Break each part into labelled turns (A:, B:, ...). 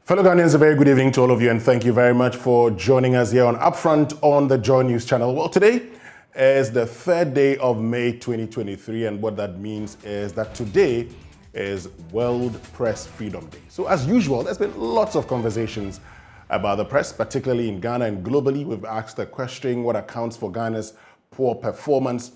A: Fellow Ghanaians, a very good evening to all of you, and thank you very much for joining us here on Upfront on the Joy News channel. Well, today is the 3rd day of May 2023, and what that means is that today is World Press Freedom Day. So as usual, there's been lots of conversations about the press, particularly in Ghana and globally. We've asked the question, what accounts for Ghana's poor performance?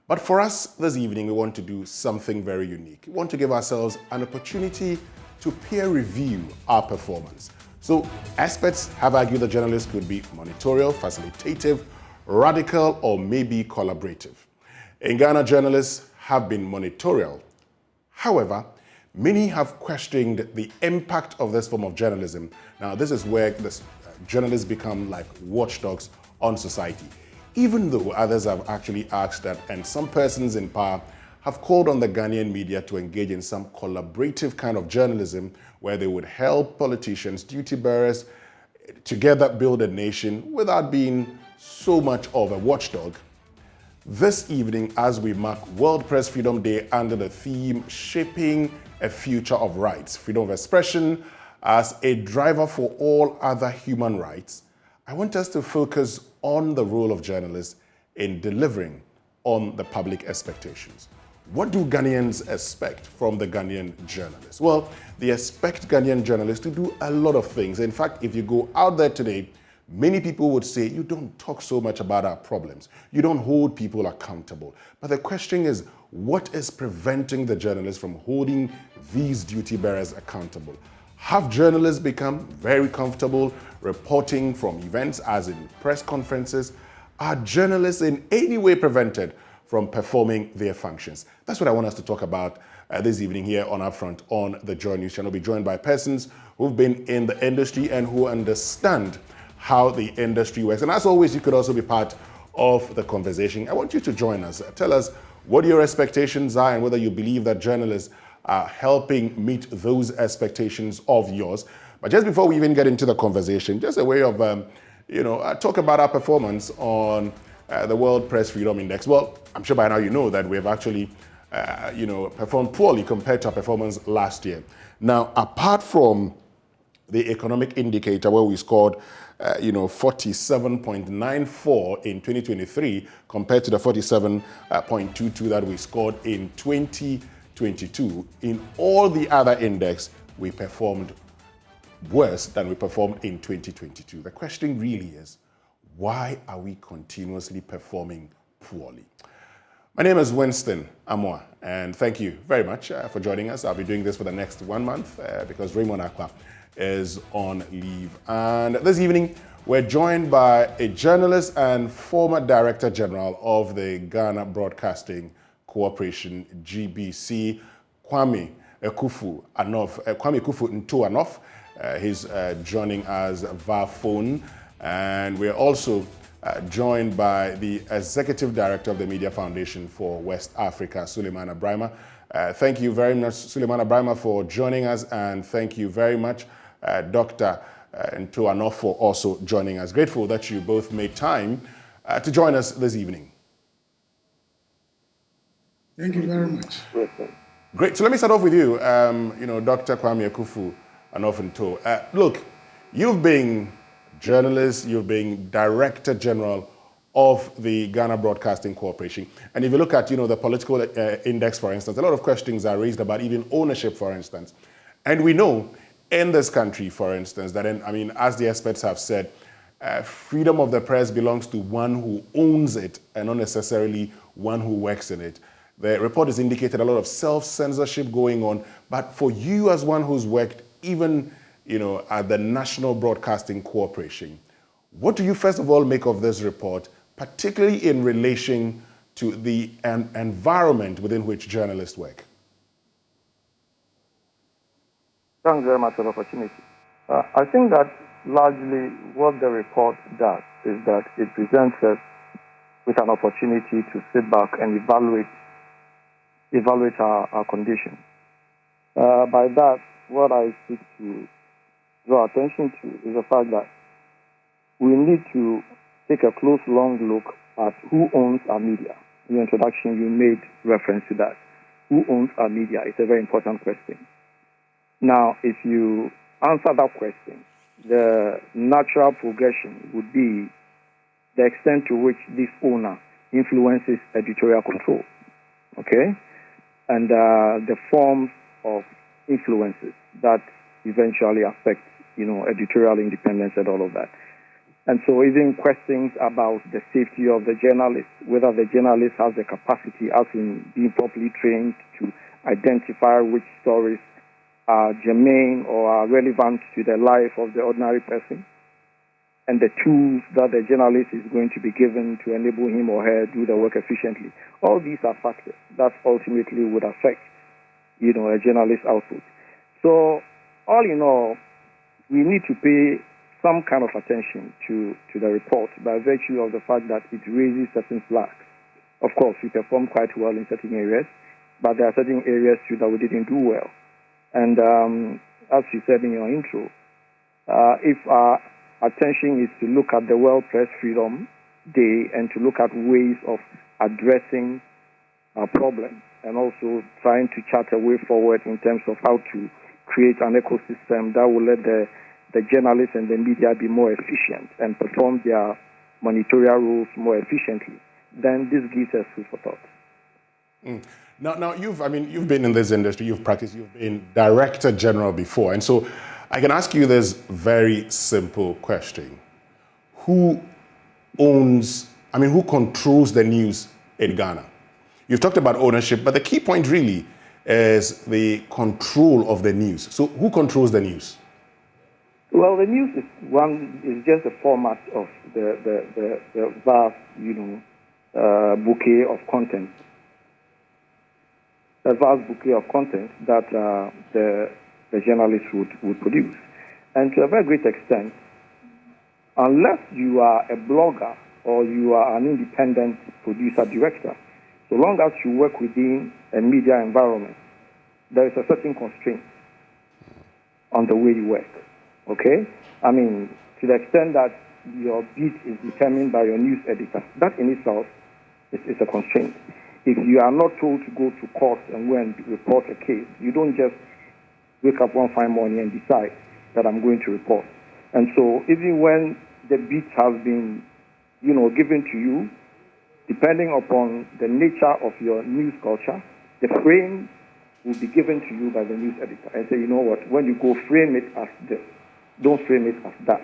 A: But for us this evening, we want to do something very unique. We want to give ourselves an opportunity to peer review our performance. So experts have argued that journalists could be monitorial, facilitative, radical, or maybe collaborative. In Ghana, journalists have been monitorial. However, many have questioned the impact of this form of journalism. Now, this is where journalists become like watchdogs on society, even though others have actually asked that, and some persons in power have called on the Ghanaian media to engage in some collaborative kind of journalism where they would help politicians, duty bearers, together build a nation without being so much of a watchdog. This evening, as we mark World Press Freedom Day under the theme Shaping a Future of Rights, freedom of expression as a driver for all other human rights, I want us to focus on the role of journalists in delivering on the public expectations. What do Ghanaians expect from the Ghanaian journalists? Well, they expect Ghanaian journalists to do a lot of things. In fact, if you go out there today, many people would say, you don't talk so much about our problems. You don't hold people accountable. But the question is, what is preventing the journalists from holding these duty bearers accountable? Have journalists become very comfortable reporting from events, as in press conferences? Are journalists in any way prevented from performing their functions? That's what I want us to talk about this evening here on Upfront on the Joy News channel. We'll be joined by persons who've been in the industry and who understand how the industry works. And as always, you could also be part of the conversation. I want you to join us. Tell us what your expectations are and whether you believe that journalists are helping meet those expectations of yours. But just before we even get into the conversation, just a way of, talk about our performance on the World Press Freedom Index. Well, I'm sure by now you know that we have actually, performed poorly compared to our performance last year. Now, apart from the economic indicator where we scored, 47.94 in 2023 compared to the 47.22 that we scored in 2022, in all the other index, we performed worse than we performed in 2022. The question really is, why are we continuously performing poorly? My name is Winston Acquah, and thank you very much for joining us. I'll be doing this for the next 1 month because Raymond Acquah is on leave. And this evening, we're joined by a journalist and former Director General of the Ghana Broadcasting Corporation, GBC, Kwame Akufo Nto-Anof. He's joining us via phone. And we're also joined by the Executive Director of the Media Foundation for West Africa, Suleiman Abrahima. Thank you very much, Suleiman Abrahima, for joining us, and thank you very much, Dr. Nto-Anof, for also joining us. Grateful that you both made time to join us this evening.
B: Thank you very much.
A: Great. So let me start off with you, Dr. Kwame Akufo Nto. Look, you've been journalist, you've been Director General of the Ghana Broadcasting Corporation. And if you look at, the political index, for instance, a lot of questions are raised about even ownership, for instance. And we know in this country, for instance, that, as the experts have said, freedom of the press belongs to one who owns it and not necessarily one who works in it. The report has indicated a lot of self-censorship going on, but for you as one who's worked even at the National Broadcasting Corporation, what do you first of all make of this report, particularly in relation to the environment within which journalists work?
C: Thanks very much for the opportunity. I think that largely what the report does is that it presents us with an opportunity to sit back and evaluate our condition. By that, what I seek to draw attention to is the fact that we need to take a close, long look at who owns our media. In the introduction, you made reference to that. Who owns our media? It's a very important question. Now, if you answer that question, the natural progression would be the extent to which this owner influences editorial control, okay? And the forms of influences that eventually affect, editorial independence and all of that. And so even questions about the safety of the journalist, whether the journalist has the capacity, as in being properly trained to identify which stories are germane or are relevant to the life of the ordinary person, and the tools that the journalist is going to be given to enable him or her do the work efficiently. All these are factors that ultimately would affect, a journalist's output. So all in all, we need to pay some kind of attention to the report by virtue of the fact that it raises certain flags. Of course, we performed quite well in certain areas, but there are certain areas too that we didn't do well. And as you said in your intro, if our attention is to look at the World Press Freedom Day and to look at ways of addressing our problems and also trying to chart a way forward in terms of how to create an ecosystem that will let the journalists and the media be more efficient and perform their monitorial roles more efficiently, then this gives us food for thought.
A: Now you've been in this industry, you've practiced, you've been Director General before, and so I can ask you this very simple question. Who controls the news in Ghana? You've talked about ownership, but the key point really is the control of the news. So who controls the news?
C: Well, the news is just a format of the vast, bouquet of content. A vast bouquet of content that the journalists would produce. And to a very great extent, unless you are a blogger or you are an independent producer-director, so long as you work within a media environment, there is a certain constraint on the way you work. Okay? To the extent that your beat is determined by your news editor, that in itself is a constraint. If you are not told to go to court and go and report a case, you don't just wake up one fine morning and decide that I'm going to report. And so even when the beat has been, given to you, depending upon the nature of your news culture, the frame will be given to you by the news editor and say, you know what, when you go, frame it as this. Don't frame it as that.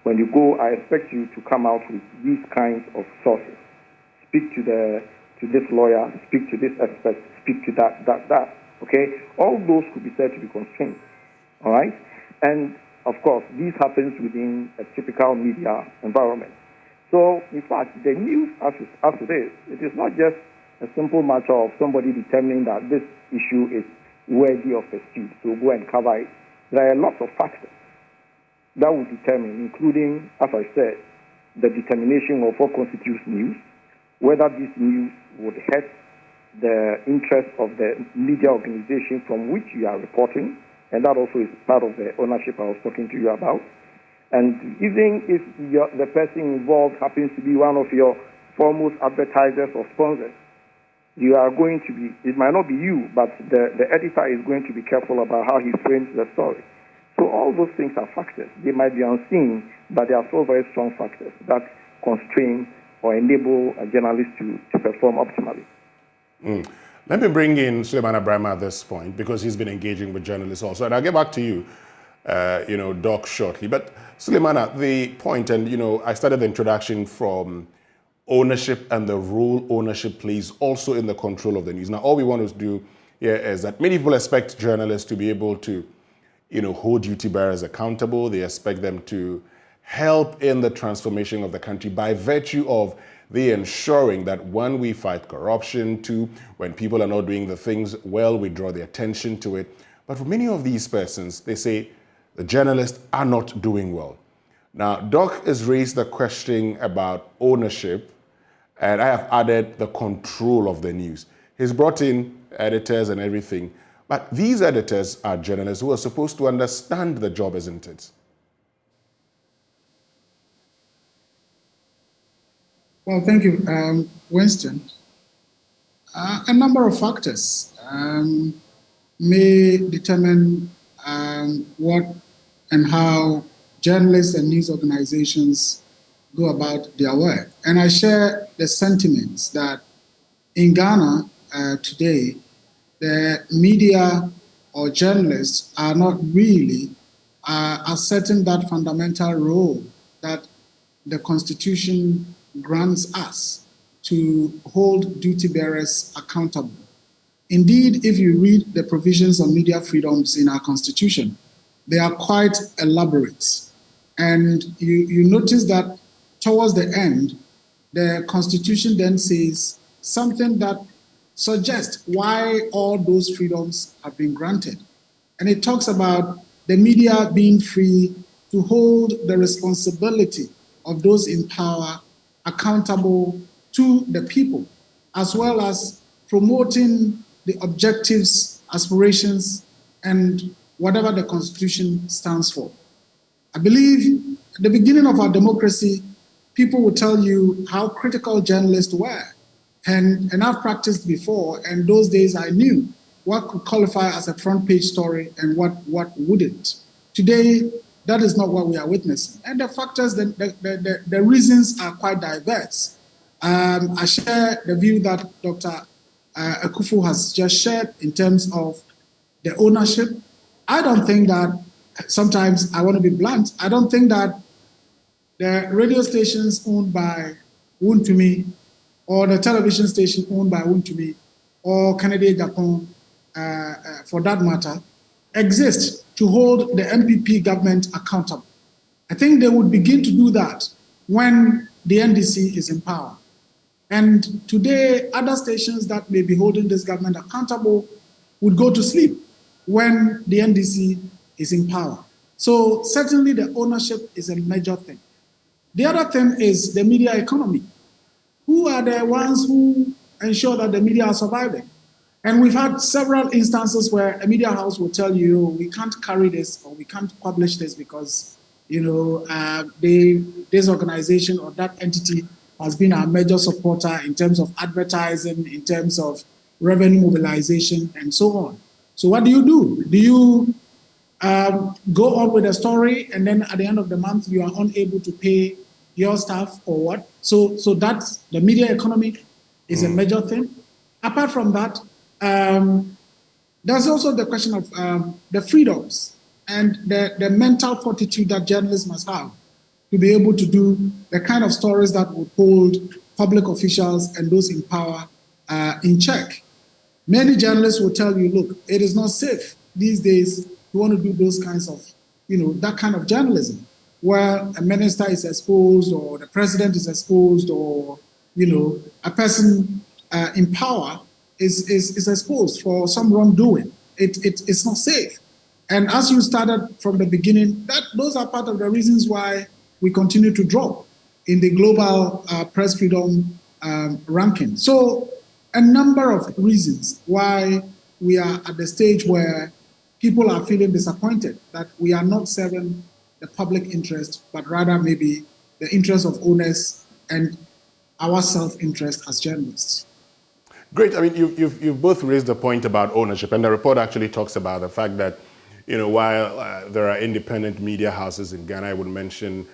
C: When you go, I expect you to come out with these kinds of sources. Speak to this lawyer, speak to this expert, speak to that. Okay? All those could be said to be constrained. All right? And, of course, this happens within a typical media environment. So, in fact, the news as it is, it is not just a simple matter of somebody determining that this issue is worthy of pursuit, so go and cover it. There are lots of factors that will determine, including, as I said, the determination of what constitutes news, whether this news would hurt the interest of the media organization from which you are reporting, and that also is part of the ownership I was talking to you about. And even if the person involved happens to be one of your foremost advertisers or sponsors, you are going to be, it might not be you, but the editor is going to be careful about how he frames the story. So all those things are factors. They might be unseen, but they are still very strong factors that constrain or enable a journalist to perform optimally.
A: Let me bring in Suleiman Abraham at this point, because he's been engaging with journalists also. And I'll get back to you, Doc, shortly. But Suleiman, the point, and I started the introduction from ownership and the role ownership plays also in the control of the news. Now, all we want to do here is that many people expect journalists to be able to hold duty bearers accountable. They expect them to help in the transformation of the country by virtue of the ensuring that one, we fight corruption, two, when people are not doing the things well, we draw the attention to it. But for many of these persons, they say the journalists are not doing well. Now, Doc has raised the question about ownership, and I have added the control of the news. He's brought in editors and everything. But these editors are journalists who are supposed to understand the job, isn't it?
B: Well, thank you, Winston. A number of factors may determine what and how journalists and news organizations go about their work. And I share the sentiments that in Ghana today, the media or journalists are not really asserting that fundamental role that the Constitution grants us to hold duty bearers accountable. Indeed, if you read the provisions on media freedoms in our Constitution, they are quite elaborate. And you notice that towards the end, the Constitution then says something that suggests why all those freedoms have been granted. And it talks about the media being free to hold the responsibility of those in power accountable to the people, as well as promoting the objectives, aspirations, and whatever the Constitution stands for. I believe at the beginning of our democracy, people will tell you how critical journalists were. And I've practiced before, and those days I knew what could qualify as a front page story and what wouldn't. Today, that is not what we are witnessing. And the factors, the reasons are quite diverse. I share the view that Dr. Akufo has just shared in terms of the ownership. I don't think that, sometimes I want to be blunt, I don't think that the radio stations owned by Wontumi or the television station owned by Wontumi or Kennedy Japan, for that matter, exist to hold the MPP government accountable. I think they would begin to do that when the NDC is in power. And today, other stations that may be holding this government accountable would go to sleep when the NDC is in power. So certainly the ownership is a major thing. The other thing is the media economy. Who are the ones who ensure that the media are surviving? And we've had several instances where a media house will tell you, we can't carry this or we can't publish this because, this organization or that entity has been our major supporter in terms of advertising, in terms of revenue mobilization, and so on. So what do? Do you go on with a story and then at the end of the month you are unable to pay your staff or what? So that's the media economy is a major thing. Apart from that, there's also the question of the freedoms and the mental fortitude that journalists must have to be able to do the kind of stories that would hold public officials and those in power in check. Many journalists will tell you, look, it is not safe these days to want to do those kinds of, that kind of journalism, where a minister is exposed or the president is exposed or, a person in power is exposed for some wrongdoing. It's not safe. And as you started from the beginning, those are part of the reasons why we continue to drop in the global press freedom ranking. So a number of reasons why we are at the stage where people are feeling disappointed that we are not serving the public interest, but rather maybe the interest of owners and our self-interest as journalists.
A: Great. I mean, you've both raised the point about ownership, and the report actually talks about the fact that, while there are independent media houses in Ghana, I would mention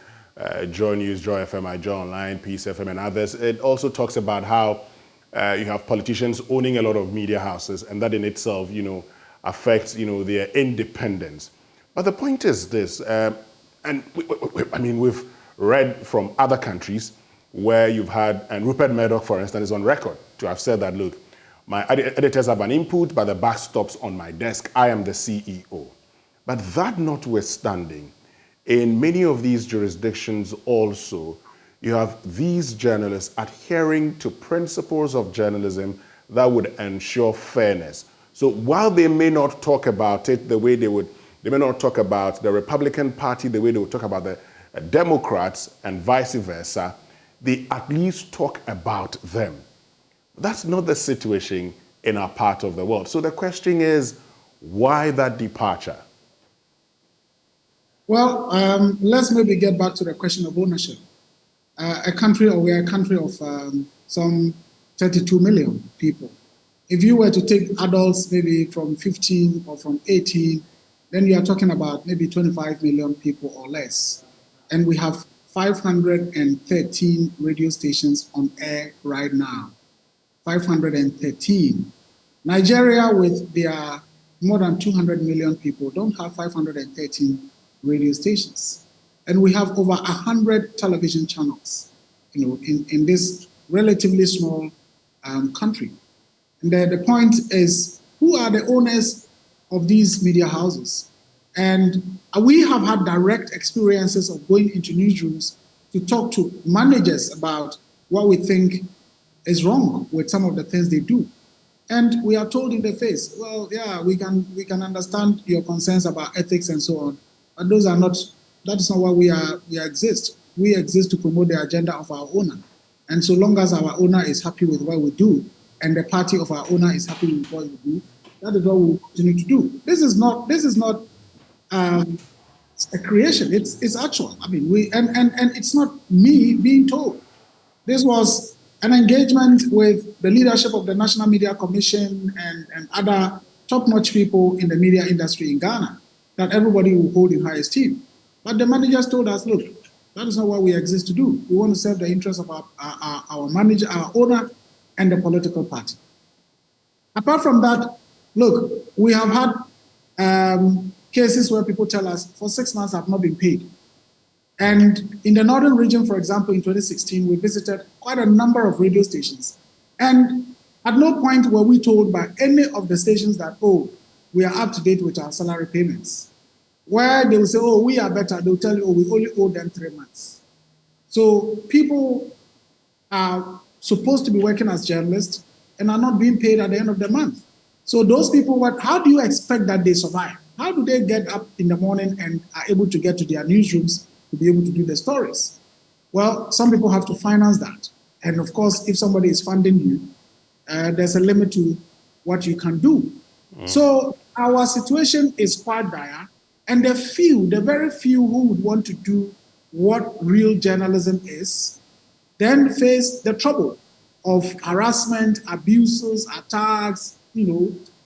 A: Joy News, Joy FM, Joy Online, Peace FM, and others. It also talks about how you have politicians owning a lot of media houses, and that in itself, affects, their independence. But the point is this, and we've read from other countries where you've had, and Rupert Murdoch, for instance, is on record to have said that, look, my editors have an input, but the buck stops on my desk. I am the CEO. But that notwithstanding, in many of these jurisdictions also, you have these journalists adhering to principles of journalism that would ensure fairness. So while they may not talk about it the way they may not talk about the Republican Party the way they would talk about the Democrats and vice versa, they at least talk about them. That's not the situation in our part of the world. So the question is, why that departure?
B: Well, let's maybe get back to the question of ownership. We're a country of some 32 million people. If you were to take adults maybe from 15 or from 18 then you are talking about maybe 25 million people or less. And we have 513 radio stations on air right now. 513. Nigeria, with their more than 200 million people, don't have 513 radio stations. And we have over 100 television channels, in this relatively small country. And the point is, who are the owners of these media houses? And we have had direct experiences of going into newsrooms to talk to managers about what we think is wrong with some of the things they do. And we are told in the face, well, yeah, we can understand your concerns about ethics and so on, but that is not why we exist. We exist to promote the agenda of our owner. And so long as our owner is happy with what we do, and the party of our owner is happy with what we do, that is what we will continue to do. This is not a creation. It's actual. I mean, and it's not me being told. This was an engagement with the leadership of the National Media Commission and other top-notch people in the media industry in Ghana that everybody will hold in high esteem. But the managers told us, look, that is not what we exist to do. We want to serve the interests of our manager, our owner, and the political party. Apart from that, look, we have had cases where people tell us, for 6 months I've not been paid. And in the northern region, for example, in 2016, we visited quite a number of radio stations. And at no point were we told by any of the stations that, oh, we are up to date with our salary payments. Where they will say, oh, we are better, they'll tell you, oh, we only owe them 3 months. So people are supposed to be working as journalists and are not being paid at the end of the month. So those people, how do you expect that they survive? How do they get up in the morning and are able to get to their newsrooms to be able to do the stories? Well, some people have to finance that. And of course, if somebody is funding you, there's a limit to what you can do. So our situation is quite dire. And the very few who would want to do what real journalism is, then face the trouble of harassment, abuses, attacks,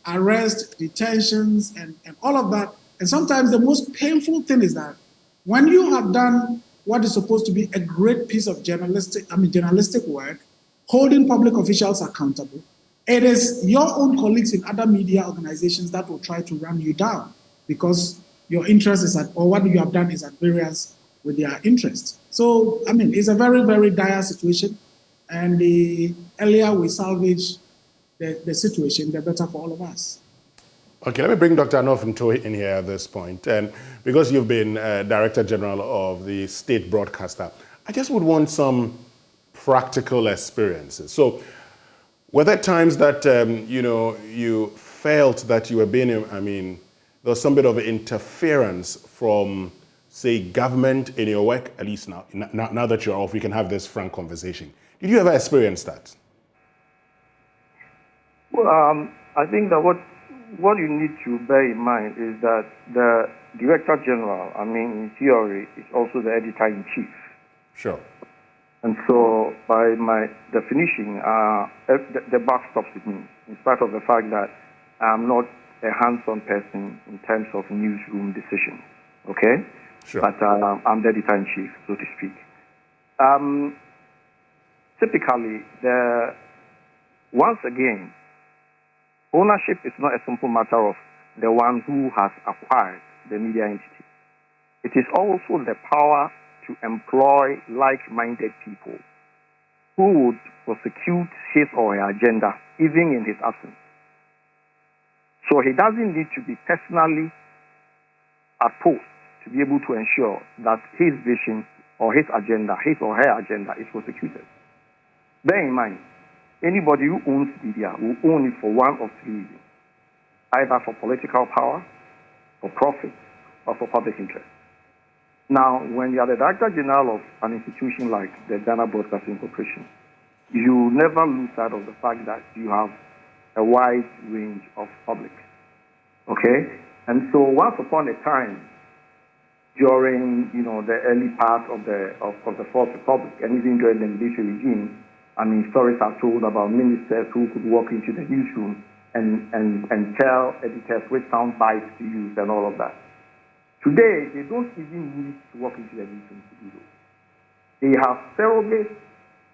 B: arrest, detentions, and all of that. And sometimes the most painful thing is that when you have done what is supposed to be a great piece of journalistic work, holding public officials accountable, it is your own colleagues in other media organizations that will try to run you down because your interest is or what you have done is at variance with their interests. So, it's a very, very dire situation. And the earlier we salvage the situation, the better for all of us.
A: Okay, let me bring Dr. Anofinto in here at this point. And because you've been Director General of the state broadcaster, I just would want some practical experiences. So were there times that, you felt that you were being, there was some bit of interference from, say, government in your work, at least now that you're off, we can have this frank conversation. Did you ever experience that?
C: Well, I think that what you need to bear in mind is that the Director General, in theory, is also the Editor-in-Chief.
A: Sure.
C: And so, by my definition, the buck stops with me, in spite of the fact that I'm not a hands-on person in terms of newsroom decisions, okay?
A: Sure.
C: But I'm the Editor-in-Chief, so to speak. Typically, once again, ownership is not a simple matter of the one who has acquired the media entity. It is also the power to employ like-minded people who would prosecute his or her agenda, even in his absence. So he doesn't need to be personally at post to be able to ensure that his vision or his agenda, his or her agenda, is prosecuted. Bear in mind, anybody who owns media will own it for one of three reasons: either for political power, for profit, or for public interest. Now, when you are the Director General of an institution like the Ghana Broadcasting Corporation, you never lose sight of the fact that you have a wide range of public. Okay? And so once upon a time, during the early part of the Fourth Republic, and even during the military regime, stories are told about ministers who could walk into the newsroom and tell editors which sound bites to use and all of that. Today, they don't even need to walk into the newsroom to do those. They have surrogates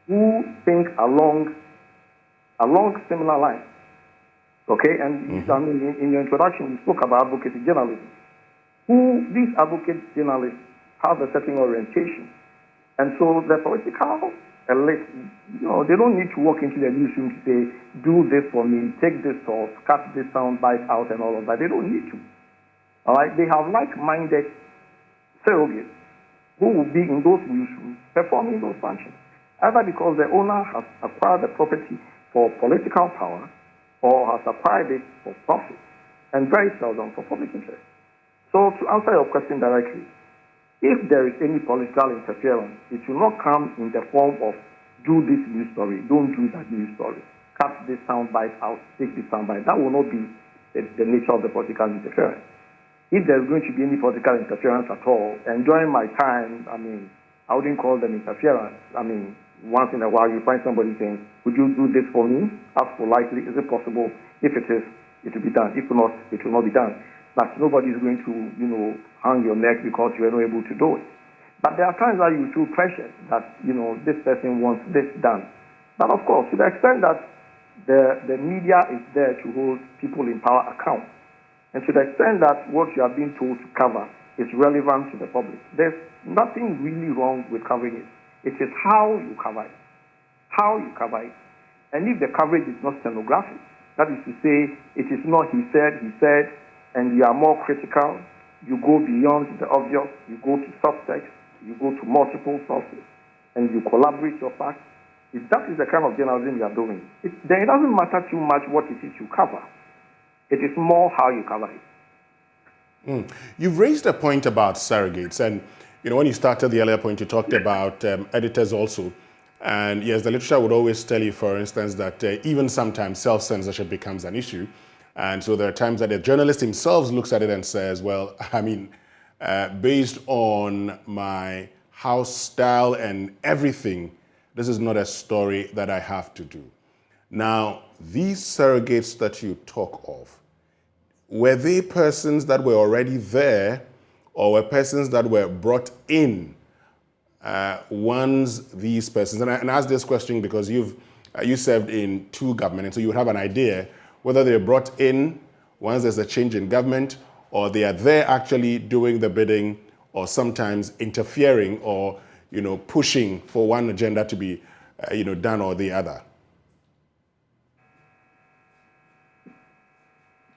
C: who think along similar lines. Okay, and I mean, in your introduction, you spoke about advocacy journalism. These advocate journalists have a certain orientation, and so the political elite, they don't need to walk into the newsroom to say, "Do this for me, take this source, cut this sound bite out," and all of that. They don't need to. All right, they have like-minded surrogates who will be in those newsrooms performing those functions, either because the owner has acquired the property for political power or has acquired it for profit, and very seldom for public interest. So to answer your question directly, if there is any political interference, it will not come in the form of do this news story, don't do that news story, cut this soundbite out, take this soundbite. That will not be the nature of the political interference. If there's going to be any political interference at all, and during my time, I mean, I wouldn't call them interference. I mean, once in a while you find somebody saying, "Would you do this for me?" Ask politely, "Is it possible?" If it is, it will be done. If not, it will not be done. But nobody is going to, hang your neck because you are not able to do it. But there are times that you feel pressure that, this person wants this done. But of course, to the extent that the media is there to hold people in power account, and to the extent that what you are being told to cover is relevant to the public, there's nothing really wrong with covering it. It is how you cover it. How you cover it. And if the coverage is not stenographic, that is to say, it is not he said, and you are more critical, you go beyond the obvious, you go to subtext, you go to multiple sources, and you collaborate your facts, if that is the kind of journalism you are doing, then it doesn't matter too much what it is you cover. It is more how you cover it.
A: You've raised a point about surrogates, and when you started the earlier point, you talked about editors also. And yes, the literature would always tell you, for instance, that even sometimes self-censorship becomes an issue. And so there are times that the journalist himself looks at it and says, well, I mean, based on my house style and everything, this is not a story that I have to do. Now, these surrogates that you talk of, were they persons that were already there, or were persons that were brought in once these persons, and I ask this question because you served in two governments, and so you would have an idea whether they're brought in once there's a change in government, or they are there actually doing the bidding, or sometimes interfering or pushing for one agenda to be done or the other.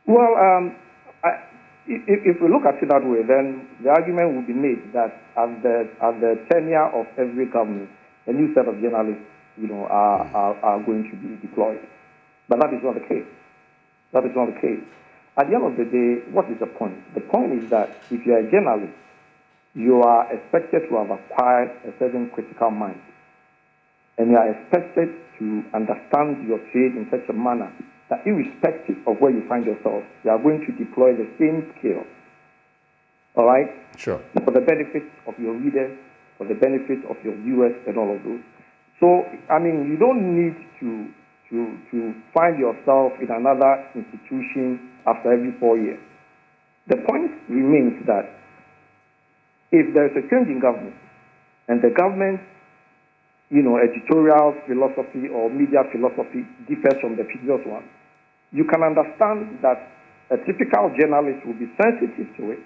C: Well, if we look at it that way, then the argument would be made that at the tenure of every government, a new set of journalists, are going to be deployed. But that is not the case. That is not the case. At the end of the day, what is the point? The point is that if you are a journalist, you are expected to have acquired a certain critical mind, and you are expected to understand your trade in such a manner that irrespective of where you find yourself, you are going to deploy the same skill, all right?
A: Sure.
C: For the benefit of your readers, for the benefit of your viewers, and all of those. So, I mean, you don't need to find yourself in another institution after every 4 years. The point remains that if there is a change in government, and the government, editorial philosophy or media philosophy differs from the previous one, you can understand that a typical journalist will be sensitive to it,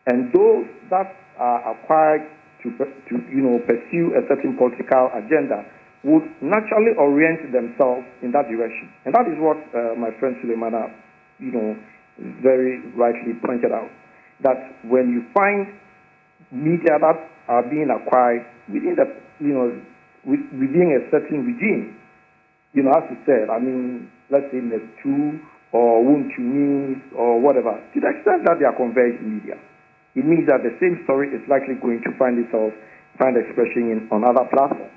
C: and those that are acquired to pursue a certain political agenda would naturally orient themselves in that direction. And that is what my friend Suleimana, very rightly pointed out, that when you find media that are being acquired within the, within a certain regime, as you said, I mean, let's say Net2 or Wuntunis or whatever, to the extent that they are converged media, it means that the same story is likely going to find expression on other platforms.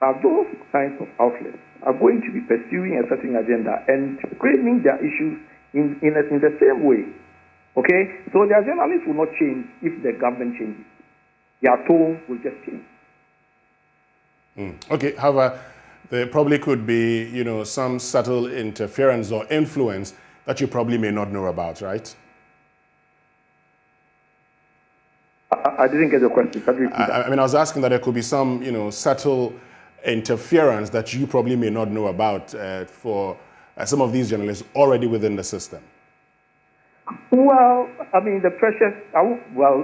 C: Now, those kinds of outlets are going to be pursuing a certain agenda and framing their issues in the same way. Okay? So their journalists will not change if the government changes. Their tone will just change.
A: Okay, however, There probably could be, some subtle interference or influence that you probably may not know about, right?
C: I didn't get your question. Can you repeat that?
A: I was asking that there could be some, subtle interference that you probably may not know about for some of these journalists already within the system.
C: Well, the pressures,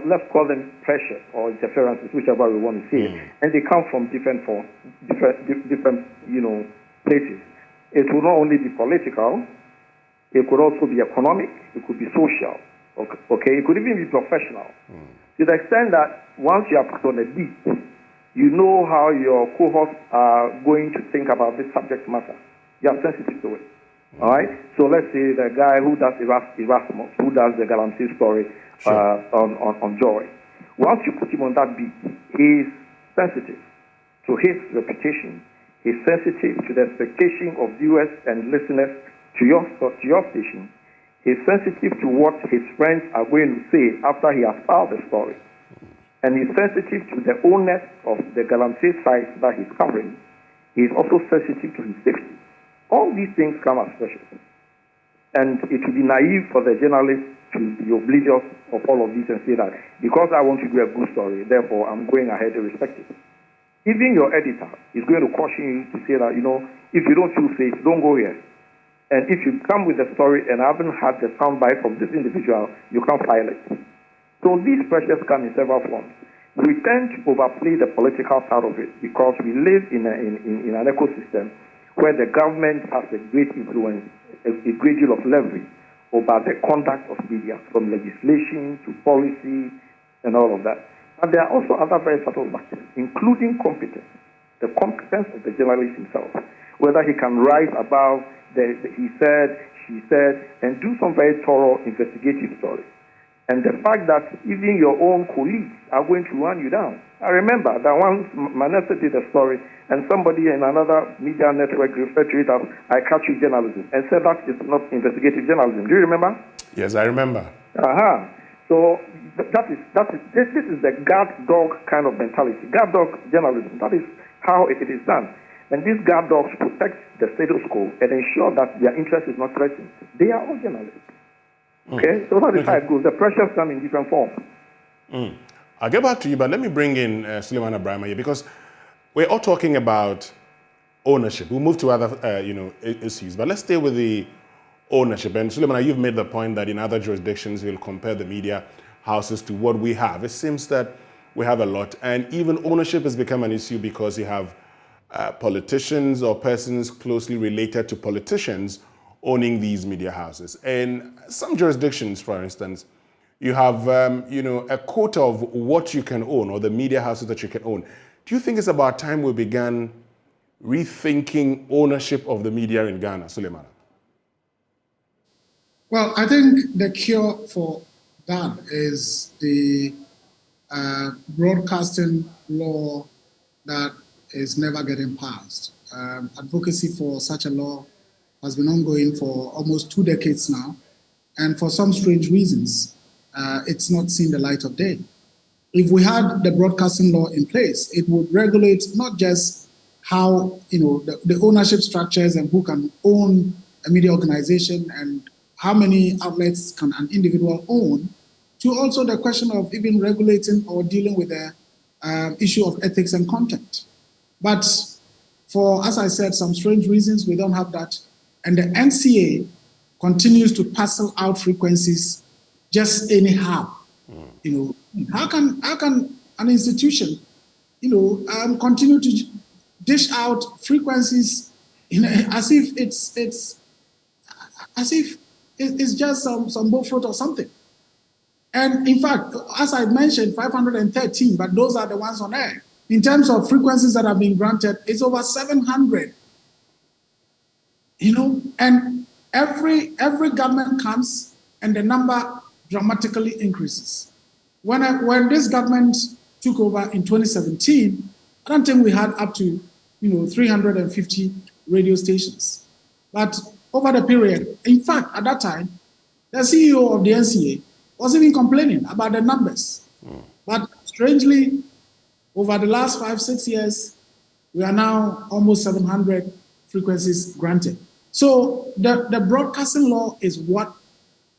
C: let's call them pressure or interferences, whichever we want to say it. And they come from different forms, different places. It will not only be political, it could also be economic, it could be social, okay? It could even be professional. To the extent that once you are put on a beat, you know how your cohorts are going to think about this subject matter. You are sensitive to it. All right? So let's say the guy who does Erasmus, who does the Galamsey story on Joy. Once you put him on that beat, he is sensitive to his reputation. He's sensitive to the expectation of viewers and listeners to your station. He's sensitive to what his friends are going to say after he has filed the story. And he's sensitive to the owners of the Galamsey site that he's covering. He's also sensitive to his safety. All these things come as pressures. And it would be naive for the journalist to be oblivious of all of these and say that because I want to do a good story, therefore I'm going ahead and respect it. Even your editor is going to caution you to say that, if you don't feel safe, don't go here. And if you come with a story and haven't had the soundbite from this individual, you can't file it. So these pressures come in several forms. We tend to overplay the political side of it because we live in an ecosystem where the government has a great influence, a great deal of leverage over the conduct of media, from legislation to policy and all of that. And there are also other very subtle factors, including competence, the competence of the journalist himself, whether he can rise above the he said, she said, and do some very thorough investigative stories. And the fact that even your own colleagues are going to run you down. I remember that once Manessa did a story and somebody in another media network referred to it as eye-catching journalism and said that is not investigative journalism. Do you remember?
A: Yes, I remember.
C: So this is the guard dog kind of mentality. Guard dog journalism. That is how it is done. And these guard dogs protect the status quo and ensure that their interest is not threatened. They are all journalists. Okay, so that is how it goes. The pressures come in different forms.
A: I'll get back to you, but let me bring in Suleiman Abraham here because we're all talking about ownership. We'll move to other, issues, but let's stay with the ownership. And Suleiman, you've made the point that in other jurisdictions, we'll compare the media houses to what we have. It seems that we have a lot, and even ownership has become an issue because you have politicians or persons closely related to politicians owning these media houses. In some jurisdictions, for instance, you have, a quota of what you can own or the media houses that you can own. Do you think it's about time we began rethinking ownership of the media in Ghana, Suleiman?
B: Well, I think the cure for that is the broadcasting law that is never getting passed. Advocacy for such a law has been ongoing for almost 2 decades now, and for some strange reasons, it's not seen the light of day. If we had the broadcasting law in place, it would regulate not just how, the ownership structures and who can own a media organization and how many outlets can an individual own, to also the question of even regulating or dealing with the issue of ethics and content. But for, as I said, some strange reasons, we don't have that. And the NCA continues to parcel out frequencies just anyhow. How can an institution, continue to dish out frequencies as if it's just some bullfruit or something? And in fact, as I mentioned, 513, but those are the ones on air. In terms of frequencies that have been granted, it's over 700. And every government comes and the number dramatically increases. When this government took over in 2017, I don't think we had up to 350 radio stations. But over the period, in fact, at that time, the CEO of the NCA was even complaining about the numbers. But strangely, over the last 5-6 years, We are now almost 700 frequencies granted. So the broadcasting law is what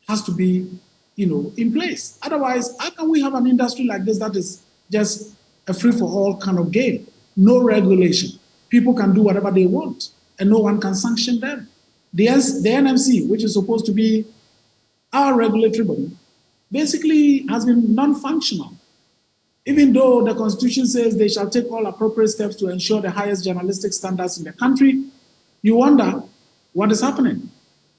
B: has to be, in place. Otherwise, how can we have an industry like this that is just a free-for-all kind of game? No regulation. People can do whatever they want, and no one can sanction them. The NMC, which is supposed to be our regulatory body, basically has been non-functional. Even though the Constitution says they shall take all appropriate steps to ensure the highest journalistic standards in the country, you wonder what is happening.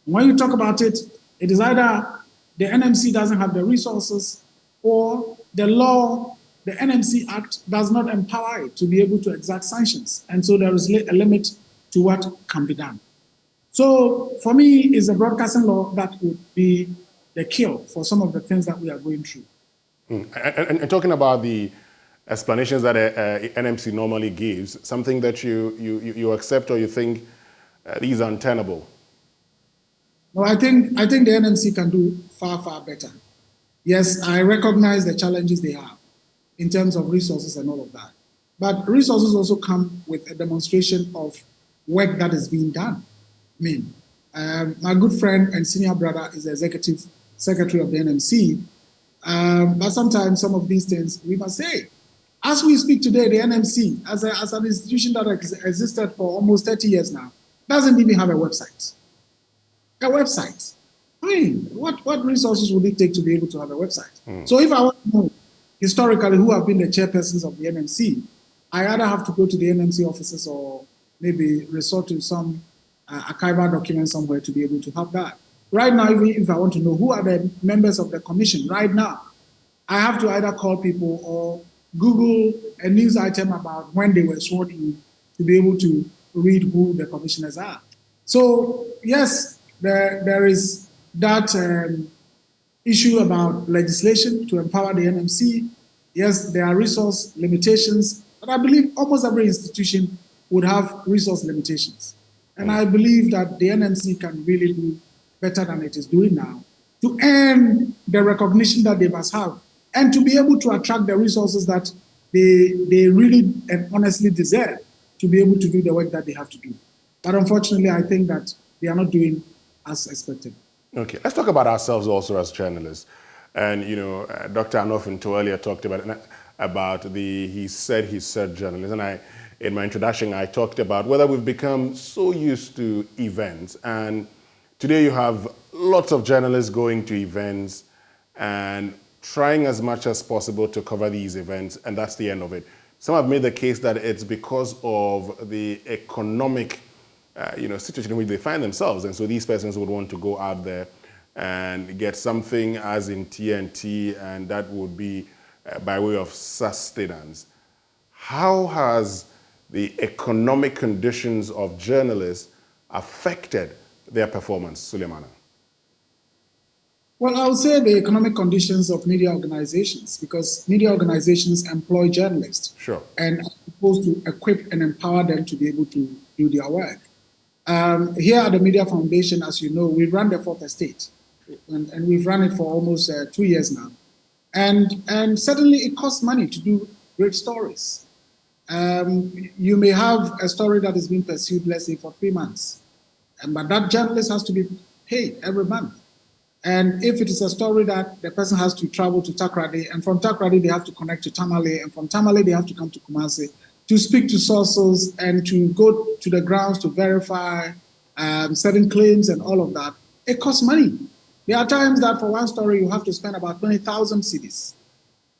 B: When you talk about it, it is either the NMC doesn't have the resources, or the law, the NMC Act, does not empower it to be able to exact sanctions. And so there is a limit to what can be done. So for me, it's a broadcasting law that would be the cure for some of the things that we are going through.
A: And talking about the explanations that NMC normally gives, something that you accept or you think these are untenable?
B: No, I think the NMC can do far, far better. Yes, I recognize the challenges they have in terms of resources and all of that. But resources also come with a demonstration of work that is being done. I mean, my good friend and senior brother is the executive secretary of the NMC. But sometimes some of these things we must say. As we speak today, the NMC, as an institution that existed for almost 30 years now, doesn't even have a website. A website. I mean, what resources would it take to be able to have a website? So if I want to know historically who have been the chairpersons of the NMC, I either have to go to the NMC offices or maybe resort to some archival document somewhere to be able to have that. Right now, even if I want to know who are the members of the commission right now, I have to either call people or Google a news item about when they were sworn in to be able to read who the commissioners are. So yes, there is that issue about legislation to empower the NMC. Yes, there are resource limitations, but I believe almost every institution would have resource limitations. And I believe that the NMC can really do better than it is doing now to earn the recognition that they must have and to be able to attract the resources that they really and honestly deserve to be able to do the work that they have to do. But unfortunately, I think that they are not doing as expected.
A: Okay, let's talk about ourselves also as journalists. And, Dr. Anofinto earlier talked about the he said journalism. And in my introduction, I talked about whether we've become so used to events. And today you have lots of journalists going to events and trying as much as possible to cover these events, and that's the end of it. Some have made the case that it's because of the economic situation in which they find themselves, and so these persons would want to go out there and get something as in TNT, and that would be by way of sustenance. How has the economic conditions of journalists affected their performance, Suleimana?
B: Well, I would say the economic conditions of media organizations, because media organizations employ journalists.
A: Sure.
B: And are supposed to equip and empower them to be able to do their work. Here at the Media Foundation, as you know, we run the Fourth Estate, and we've run it for almost 2 years now. And certainly it costs money to do great stories. You may have a story that is being pursued, let's say, for 3 months, but that journalist has to be paid every month. And if it is a story that the person has to travel to Takoradi, and from Takoradi they have to connect to Tamale, and from Tamale they have to come to Kumasi to speak to sources and to go to the grounds to verify certain claims and all of that, it costs money. There are times that for one story you have to spend about 20,000 cedis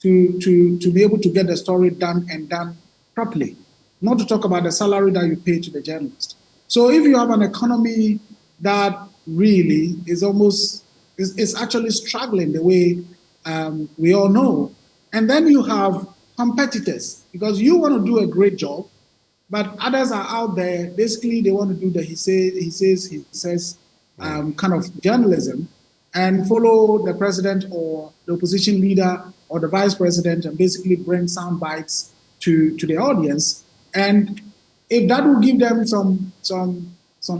B: to be able to get the story done and done properly, not to talk about the salary that you pay to the journalist. So if you have an economy that really is actually struggling the way we all know, and then you have competitors, because you want to do a great job, but others are out there, basically they want to do the he says kind of journalism and follow the president or the opposition leader or the vice president and basically bring sound bites to the audience. And if that will give them some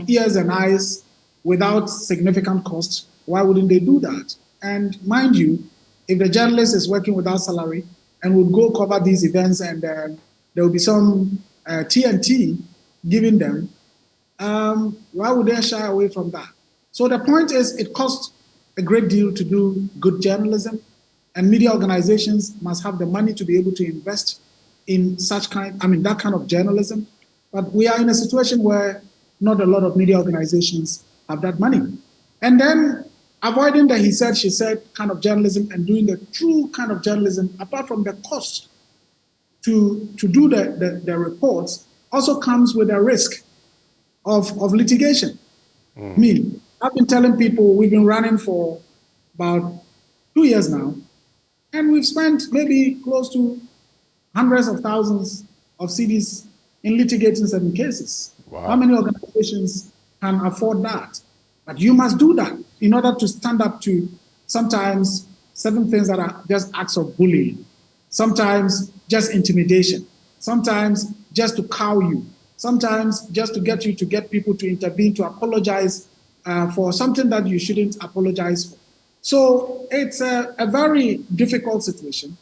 B: ears and eyes without significant cost, why wouldn't they do that? And mind you, if the journalist is working without salary and would go cover these events and there will be some TNT giving them, why would they shy away from that? So the point is, it costs a great deal to do good journalism, and media organizations must have the money to be able to invest in that kind of journalism. But we are in a situation where not a lot of media organizations have that money. And then avoiding the he said, she said kind of journalism and doing the true kind of journalism, apart from the cost to do the reports, also comes with a risk of litigation. I mean, I've been telling people, we've been running for about 2 years now, and we've spent maybe close to hundreds of thousands of cedis in litigating certain cases.
A: Wow.
B: How many organizations can afford that? But you must do that in order to stand up to sometimes certain things that are just acts of bullying, sometimes just intimidation, sometimes just to cow you, sometimes just to get people to intervene, to apologize for something that you shouldn't apologize for. So it's a very difficult situation,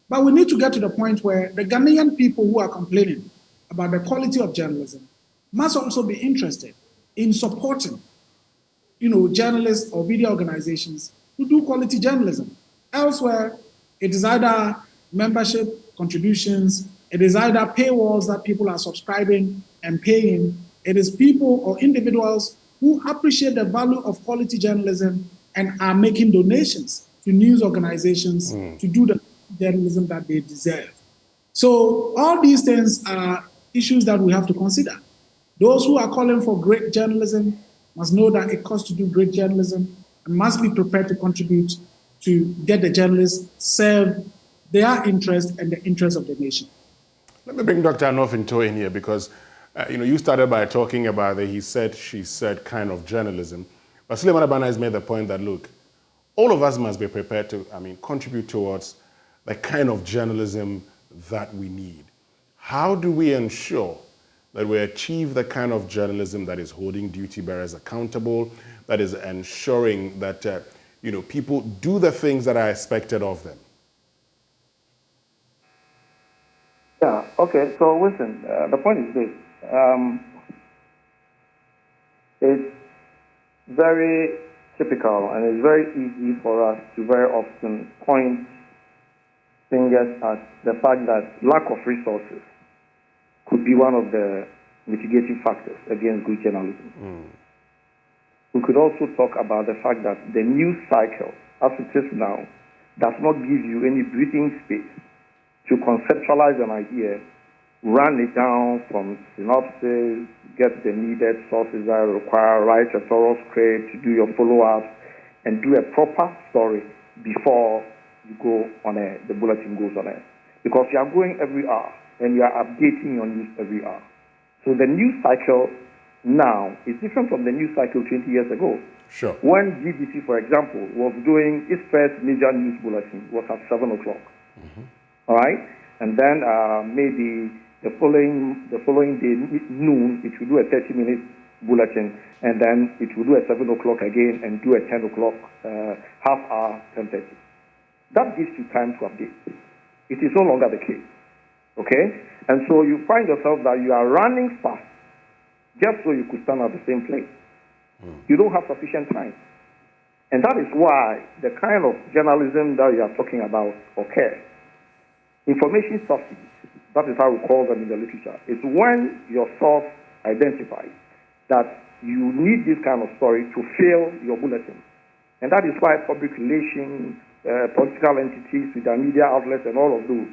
B: but we need to get to the point where the Ghanaian people who are complaining about the quality of journalism must also be interested in supporting, journalists or media organizations who do quality journalism. Elsewhere, it is either membership contributions, it is either paywalls that people are subscribing and paying, it is people or individuals who appreciate the value of quality journalism and are making donations to news organizations to do the journalism that they deserve. So all these things are issues that we have to consider. Those who are calling for great journalism must know that it costs to do great journalism and must be prepared to contribute to get the journalists serve their interest and the interest of the nation.
A: Let me bring Dr. Anofinto in here because, you started by talking about the he said, she said kind of journalism. But Suleiman Abana has made the point that, look, all of us must be prepared to, contribute towards the kind of journalism that we need. How do we ensure that we achieve the kind of journalism that is holding duty bearers accountable, that is ensuring that, people do the things that are expected of them?
C: Yeah, okay, so listen, the point is this. It's very typical and it's very easy for us to very often point fingers at the fact that lack of resources could be one of the mitigating factors against good journalism. We could also talk about the fact that the news cycle, as it is now, does not give you any breathing space to conceptualize an idea, run it down from synopsis, get the needed sources that are required, write a thorough script, do your follow-ups, and do a proper story before you go on air, the bulletin goes on air. Because you are going every hour, and you are updating your news every hour. So the news cycle now is different from the news cycle 20 years ago.
A: Sure.
C: When GBC, for example, was doing its first major news bulletin, was at 7 o'clock. All right? And then maybe the following day, noon, it will do a 30-minute bulletin, and then it will do a 7 o'clock again and do a 10 o'clock, half hour, 10:30. That gives you time to update. It is no longer the case. Okay? And so you find yourself that you are running fast just so you could stand at the same place. You don't have sufficient time. And that is why the kind of journalism that you are talking about occurs. Information subsidies, that is how we call them in the literature, is when your source identifies that you need this kind of story to fill your bulletin. And that is why public relations, political entities with their media outlets and all of those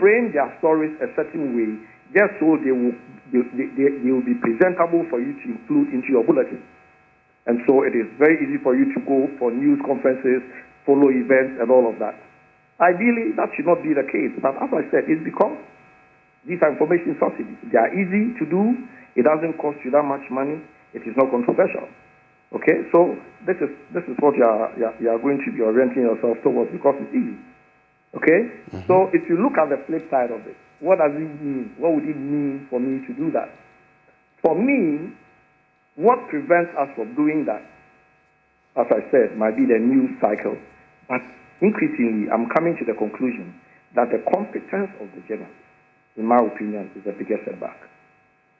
C: frame their stories a certain way just so they will be presentable for you to include into your bulletin. And so it is very easy for you to go for news conferences, follow events, and all of that. Ideally, that should not be the case. But as I said, it's because these are information subsidies. They are easy to do. It doesn't cost you that much money. It is not controversial. Okay, so this is what you are going to be orienting yourself towards because it's easy. Okay, so if you look at the flip side of it, what does it mean? What would it mean for me to do that? For me, what prevents us from doing that, as I said, might be the news cycle. But increasingly, I'm coming to the conclusion that the competence of the journalist in my opinion, is the biggest setback.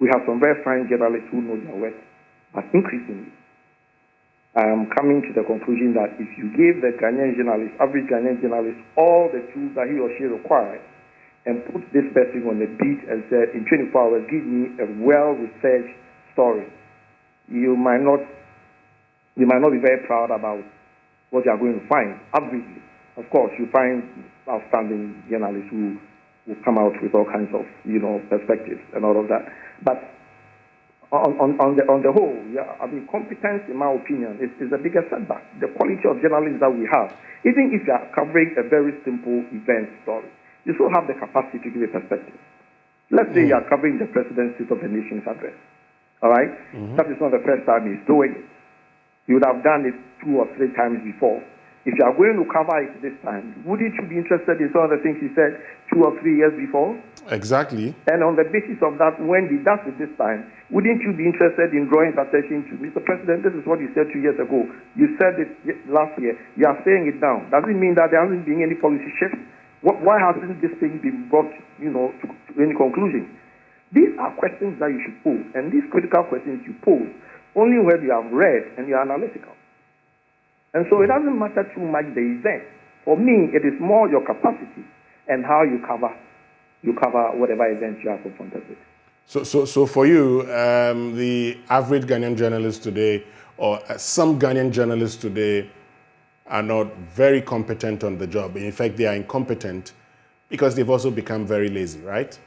C: We have some very fine journalists who know their work, but increasingly, I am coming to the conclusion that if you give the Ghanaian journalist, average Ghanaian journalist, all the tools that he or she requires, and put this person on the beat and said, in 24 hours, give me a well-researched story, you might not be very proud about what you are going to find. Averagely, of course, you find outstanding journalists who will come out with all kinds of, perspectives and all of that. But on the whole, yeah, I mean, competence, in my opinion, is the biggest setback. The quality of journalism that we have, even if you are covering a very simple event story, you still have the capacity to give a perspective. Let's say you are covering the President's State of the Nation's address. All right? That is not the first time he's doing it. You would have done it 2 or 3 times before. If you are going to cover it this time, wouldn't you be interested in some of the things he said 2 or 3 years before?
A: Exactly.
C: And on the basis of that, when he does it this time, wouldn't you be interested in drawing attention to Mr. President? This is what you said 2 years ago. You said it last year. You are saying it down. Does it mean that there hasn't been any policy shift? Why hasn't this thing been brought, to any conclusion? These are questions that you should pose, and these critical questions you pose only when you have read and you are analytical. And so it doesn't matter too much the event. For me, it is more your capacity and how you cover whatever event you are confronted with.
A: So for you, the average Ghanaian journalist today, or some Ghanaian journalists today, are not very competent on the job. In fact, they are incompetent because they've also become very lazy, right?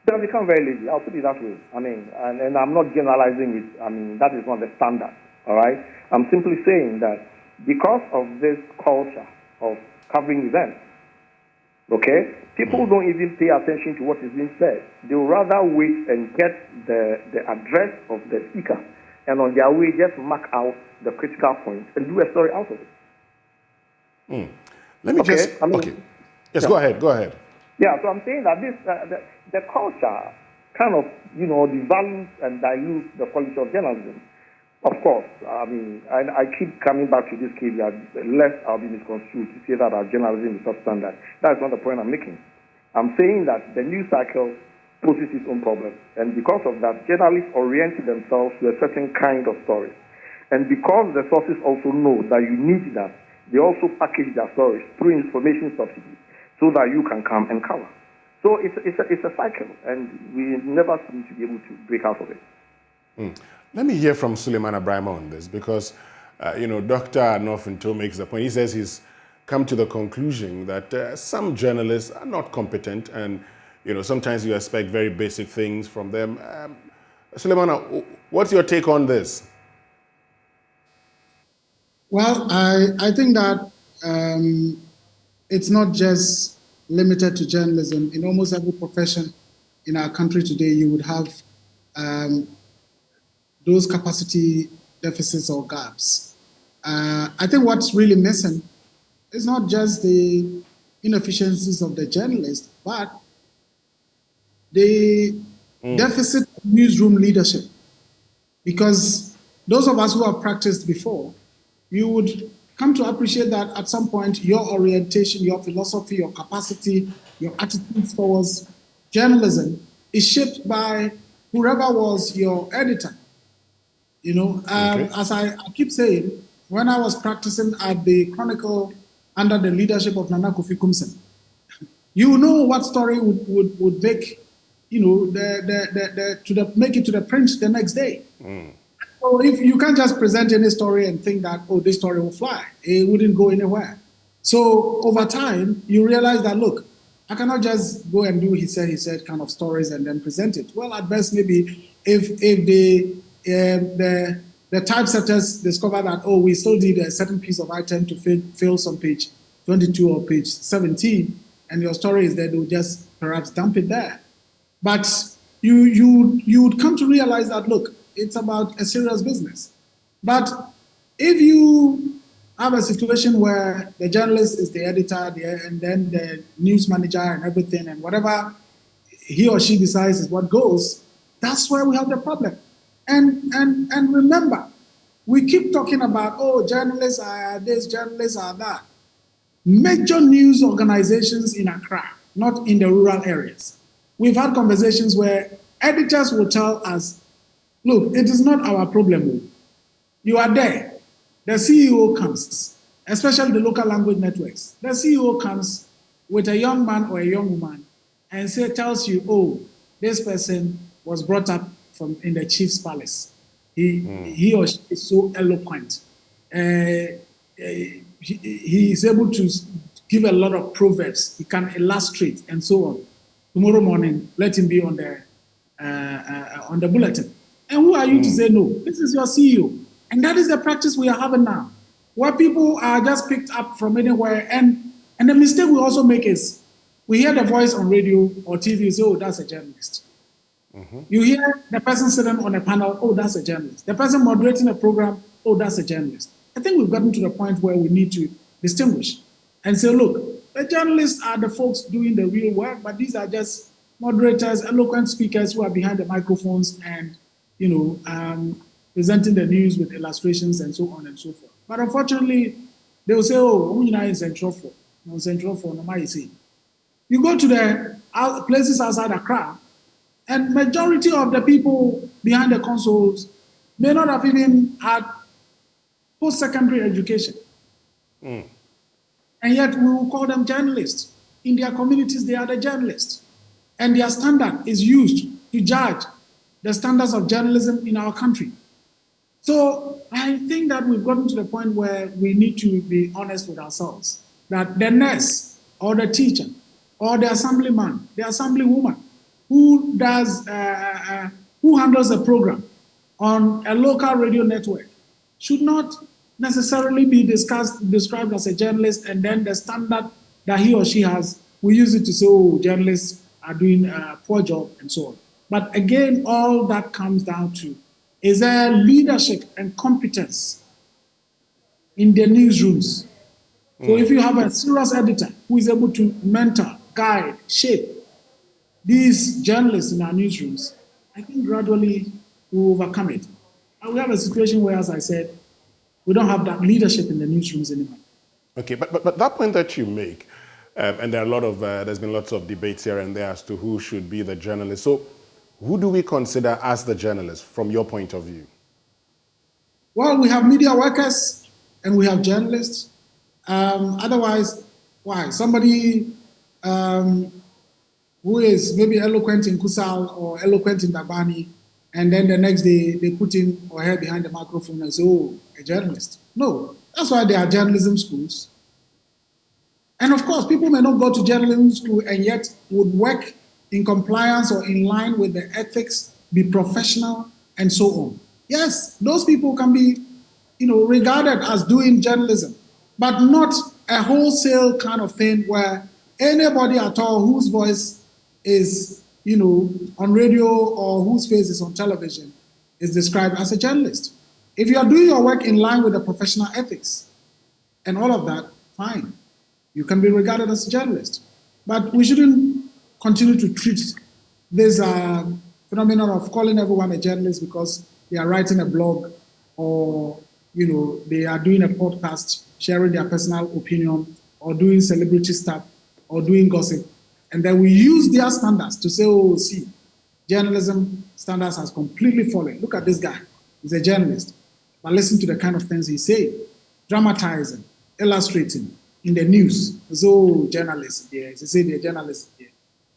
C: They have become very lazy. I'll put it that way. I mean, and I'm not generalizing it. I mean, that is not the standard, all right? I'm simply saying that because of this culture of covering events, okay, people don't even pay attention to what is being said. They will rather wait and get the address of the speaker, and on their way just mark out the critical points and do a story out of it.
A: Let me Yes, yeah. Go ahead.
C: Yeah, so I'm saying that this the culture kind of, devalues and dilutes the quality of journalism. Of course, I mean, I keep coming back to this caveat, lest I'll be misconstrued to say that our journalism is substandard. That's not the point I'm making. I'm saying that the news cycle poses its own problems, and because of that, journalists orient themselves to a certain kind of story. And because the sources also know that you need that, they also package their stories through information subsidies so that you can come and cover. So it's a cycle, and we never seem to be able to break out of it.
A: Let me hear from Suleiman Abraham on this, because, Dr. Nofinto makes the point. He says he's come to the conclusion that some journalists are not competent, and, sometimes you expect very basic things from them. Suleiman, what's your take on this?
B: Well, I think that it's not just limited to journalism. In almost every profession in our country today, you would have those capacity deficits or gaps. I think what's really missing is not just the inefficiencies of the journalist, but the deficit of newsroom leadership. Because those of us who have practiced before, you would come to appreciate that at some point your orientation, your philosophy, your capacity, your attitude towards journalism is shaped by whoever was your editor. As I keep saying, when I was practicing at the Chronicle under the leadership of Nana Kofi Kumsen, you know what story would make, make it to the print the next day. So if you can't just present any story and think that, this story will fly, it wouldn't go anywhere. So over time, you realize that, look, I cannot just go and do he said kind of stories and then present it. Well, at best, maybe if the typesetters discover that, we still need a certain piece of item to fill some page 22 or page 17, and your story is there, they'll just perhaps dump it there. But you would come to realize that, look, it's about a serious business. But if you have a situation where the journalist is the editor and then the news manager and everything, and whatever he or she decides is what goes, that's where we have the problem. And remember, we keep talking about, journalists are this, journalists are that. Major news organizations in Accra, not in the rural areas, we've had conversations where editors will tell us, look, it is not our problem. You are there. The CEO comes, especially the local language networks. The CEO comes with a young man or a young woman and tells you, oh, this person was brought up in the chief's palace. He or she is so eloquent. He is able to give a lot of proverbs. He can illustrate and so on. Tomorrow morning, let him be on the bulletin. And who are you to say no? This is your CEO. And that is the practice we are having now, where people are just picked up from anywhere. And the mistake we also make is we hear the voice on radio or TV, say, oh, that's a journalist. You hear the person sitting on a panel, oh, that's a journalist. The person moderating a program, oh, that's a journalist. I think we've gotten to the point where we need to distinguish and say, look, the journalists are the folks doing the real work, but these are just moderators, eloquent speakers who are behind the microphones and, presenting the news with illustrations and so on and so forth. But unfortunately, they will say, oh, is central for. No central for, no, you see. You go to the places outside Accra, and majority of the people behind the consoles may not have even had post-secondary education. And yet we will call them journalists. In their communities, they are the journalists. And their standard is used to judge the standards of journalism in our country. So I think that we've gotten to the point where we need to be honest with ourselves, that the nurse or the teacher or the assemblyman, the assemblywoman, who handles a program on a local radio network should not necessarily be described as a journalist, and then the standard that he or she has, we use it to say, oh, journalists are doing a poor job and so on. But again, all that comes down to, is there leadership and competence in the newsrooms? So if you have a serious editor who is able to mentor, guide, shape these journalists in our newsrooms, I think gradually we will overcome it. And we have a situation where, as I said, we don't have that leadership in the newsrooms anymore.
A: Okay, but that point that you make, and there are there's been lots of debates here and there as to who should be the journalist. So who do we consider as the journalist from your point of view?
B: Well, we have media workers and we have journalists. Otherwise, why? Somebody who is maybe eloquent in Kusal or eloquent in Dabani, and then the next day they put him or her behind the microphone and say, oh, a journalist. No, that's why there are journalism schools. And of course, people may not go to journalism school and yet would work in compliance or in line with the ethics, be professional, and so on. Yes, those people can be, regarded as doing journalism, but not a wholesale kind of thing where anybody at all whose voice is, on radio or whose face is on television is described as a journalist. If you are doing your work in line with the professional ethics and all of that, fine. You can be regarded as a journalist. But we shouldn't continue to treat this phenomenon of calling everyone a journalist because they are writing a blog or, they are doing a podcast, sharing their personal opinion or doing celebrity stuff or doing gossip. And then we use their standards to say, oh, see, journalism standards has completely fallen. Look at this guy. He's a journalist. But listen to the kind of things he's saying, dramatizing, illustrating in the news. So journalists, they say they're journalists.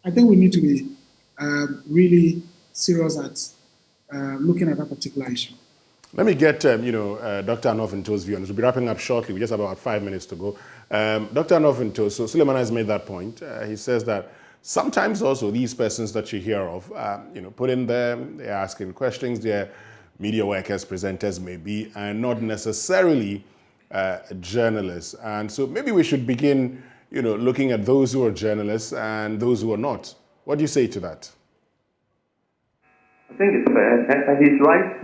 B: I think we need to be really serious at looking at that particular issue.
A: Let me get, Dr. Anofinto's view on this. We'll be wrapping up shortly. We just have about 5 minutes to go. Dr. Anofinto, so Suleiman has made that point. He says that sometimes also these persons that you hear of, put in there, they're asking questions, they're media workers, presenters maybe, and not necessarily journalists. And so maybe we should begin, looking at those who are journalists and those who are not. What do you say to that?
C: I think it's fair, and he's right.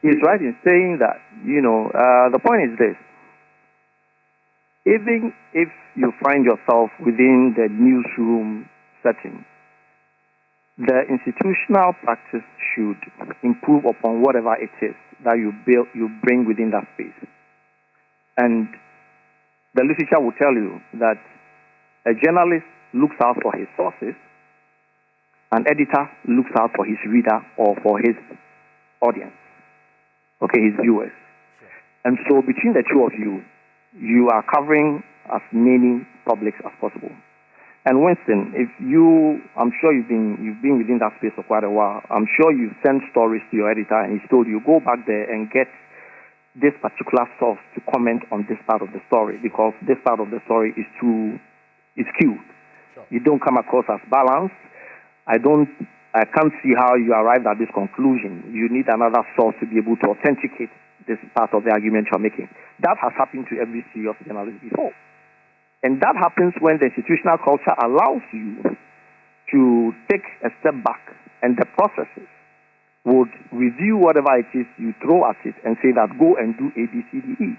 C: He's right in saying that, the point is this. Even if you find yourself within the newsroom setting, the institutional practice should improve upon whatever it is that you bring within that space. And the literature will tell you that a journalist looks out for his sources, an editor looks out for his reader or for his audience, okay, his viewers. And so between the two of you, you are covering as many publics as possible. And Winston, I'm sure you've been within that space for quite a while. I'm sure you've sent stories to your editor and he's told you, go back there and get this particular source to comment on this part of the story because this part of the story is skewed. Sure. You don't come across as balanced. I can't see how you arrived at this conclusion. You need another source to be able to authenticate this part of the argument you're making. That has happened to every serious journalist before. And that happens when the institutional culture allows you to take a step back and the processes would review whatever it is you throw at it and say that go and do A, B, C, D, E.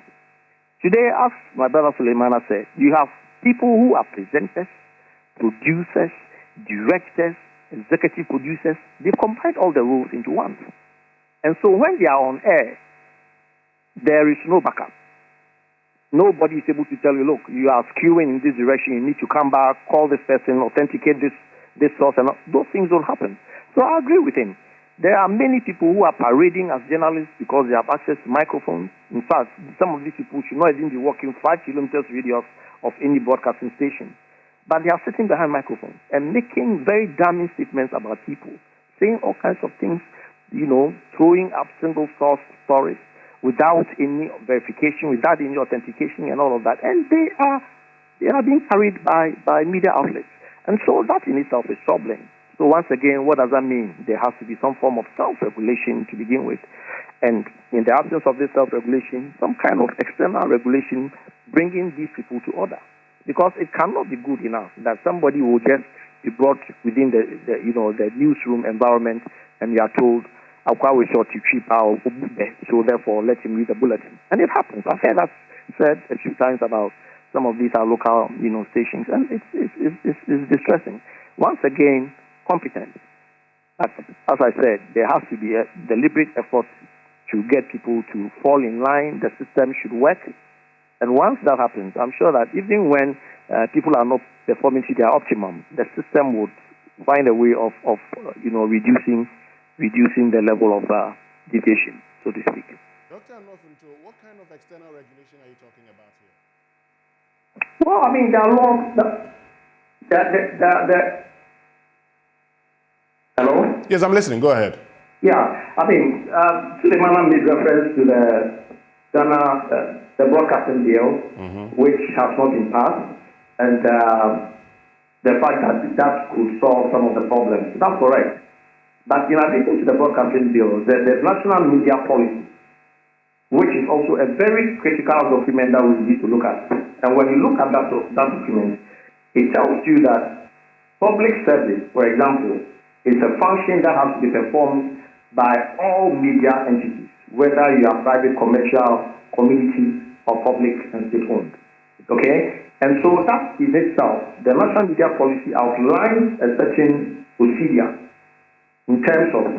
C: Today, as my brother Suleimana said, you have people who are presenters, producers, directors, executive producers. They've combined all the roles into one. And so when they are on air, there is no backup. Nobody is able to tell you, look, you are skewing in this direction, you need to come back, call this person, authenticate this source, and those things don't happen. So I agree with him. There are many people who are parading as journalists because they have access to microphones. In fact, some of these people should not even be walking 5 kilometers radius of any broadcasting station. But they are sitting behind microphones and making very damning statements about people, saying all kinds of things, throwing up single source stories without any verification, without any authentication and all of that. And they are being carried by media outlets. And so that in itself is troubling. So once again, what does that mean? There has to be some form of self-regulation to begin with. And in the absence of this self-regulation, some kind of external regulation bringing these people to order. Because it cannot be good enough that somebody will just be brought within the newsroom environment and you are told, Acquah will short you cheap out, so therefore let him read the bulletin. And it happens. I've heard that said a few times about some of these are local, stations, and it's distressing. Once again, competence. As I said, there has to be a deliberate effort to get people to fall in line. The system should work. And once that happens, I'm sure that even when people are not performing to their optimum, the system would find a way of reducing the level of deviation, so to speak.
A: Dr. Anofinto, what kind of external regulation are you talking about here?
D: Well, I mean, there are laws Hello?
A: Yes, I'm listening. Go ahead.
D: Yeah, I mean, Suleimana made reference to the broadcasting bill, which has not been passed, and the fact that could solve some of the problems. That's correct. But in addition to the broadcasting bill, the national media policy, which is also a very critical document that we need to look at. And when you look at that document, it tells you that public service, for example, is a function that has to be performed by all media entities, whether you are private, commercial, community, or public and state-owned. Okay? And so that in itself, the national media policy outlines a certain procedure in terms of,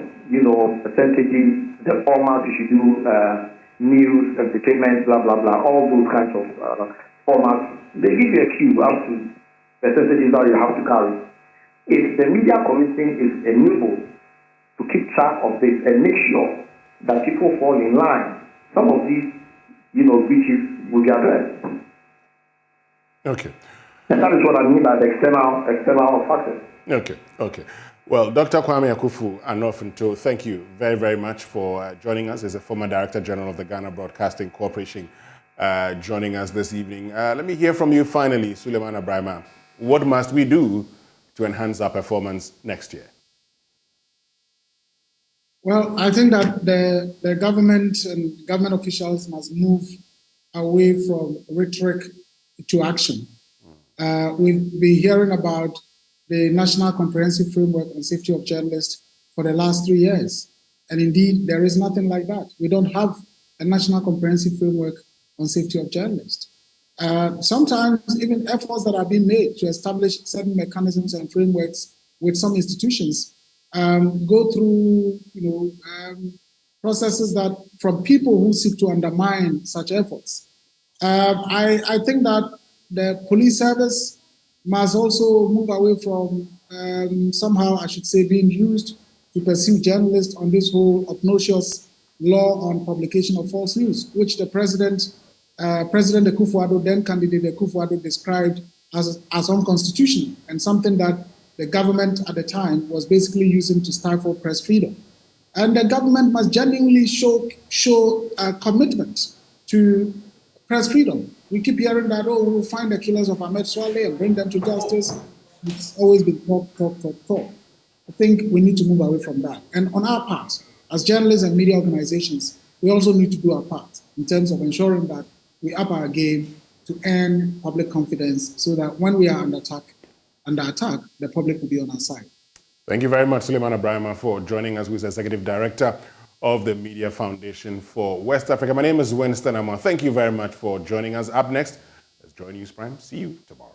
D: percentages, the format you should do, news, entertainment, blah, blah, blah, all those kinds of formats. They give you a cue as to percentages that you have to carry. If the media commission is enabled to keep track of this and make sure that people fall in line, some of these, breaches will be addressed.
A: Okay.
D: And that is what I mean by the external factors.
A: Okay. Well, Dr. Kwame Akufo-Anofinto, thank you very, very much for joining us as a former Director General of the Ghana Broadcasting Corporation, joining us this evening. Let me hear from you finally, Suleimana Brahma. What must we do to enhance our performance next year?
B: Well, I think that the government and government officials must move away from rhetoric to action. We've been hearing about the National Comprehensive Framework on Safety of Journalists for the last 3 years. And indeed, there is nothing like that. We don't have a National Comprehensive Framework on Safety of Journalists. Sometimes even efforts that are being made to establish certain mechanisms and frameworks with some institutions go through, processes that from people who seek to undermine such efforts. I think that the police service must also move away from somehow, I should say, being used to pursue journalists on this whole obnoxious law on publication of false news, which the President Akufo-Addo, then candidate Akufo-Addo, described as unconstitutional and something that the government at the time was basically using to stifle press freedom. And the government must genuinely show a commitment to press freedom. We keep hearing that, oh, we'll find the killers of Ahmed Swaleh and bring them to justice. It's always been talk. I think we need to move away from that. And on our part, as journalists and media organizations, we also need to do our part in terms of ensuring that we up our game to earn public confidence so that when we are under attack, the public will be on our side.
A: Thank you very much, Suleiman Abrahama, for joining us, who is Executive Director of the Media Foundation for West Africa. My name is Winston Amon. Thank you very much for joining us. Up next is Joy News Prime. See you tomorrow.